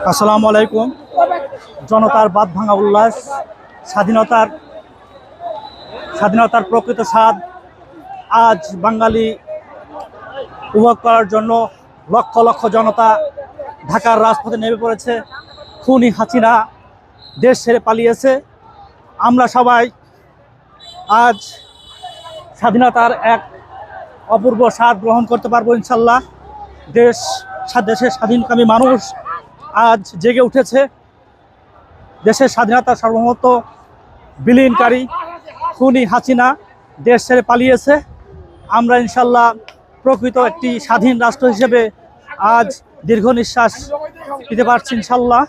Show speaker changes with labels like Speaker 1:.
Speaker 1: আসসালামু আলাইকুম। জনতার বাঁধ ভাঙা উল্লাস, স্বাধীনতার স্বাধীনতার প্রকৃত স্বাদ আজ বাঙালি উপভোগ করার জন্য লক্ষ লক্ষ জনতা ঢাকার রাজপথে নেমে পড়েছে। খুনি হাসিনা দেশ ছেড়ে পালিয়েছে। আমরা সবাই আজ স্বাধীনতার এক অপূর্ব স্বাদ গ্রহণ করতে পারবো ইনশাল্লাহ। দেশের স্বাধীনকামী মানুষ আজ জেগে উঠেছে। দেশের স্বাধীনতার সার্বভৌমত্ব বিলীনকারী খুনি হাসিনা দেশ ছেড়ে পালিয়েছে। আমরা ইনশাল্লাহ প্রকৃত একটি স্বাধীন রাষ্ট্র হিসেবে আজ দীর্ঘ নিঃশ্বাস দিতে পারছি ইনশাল্লাহ।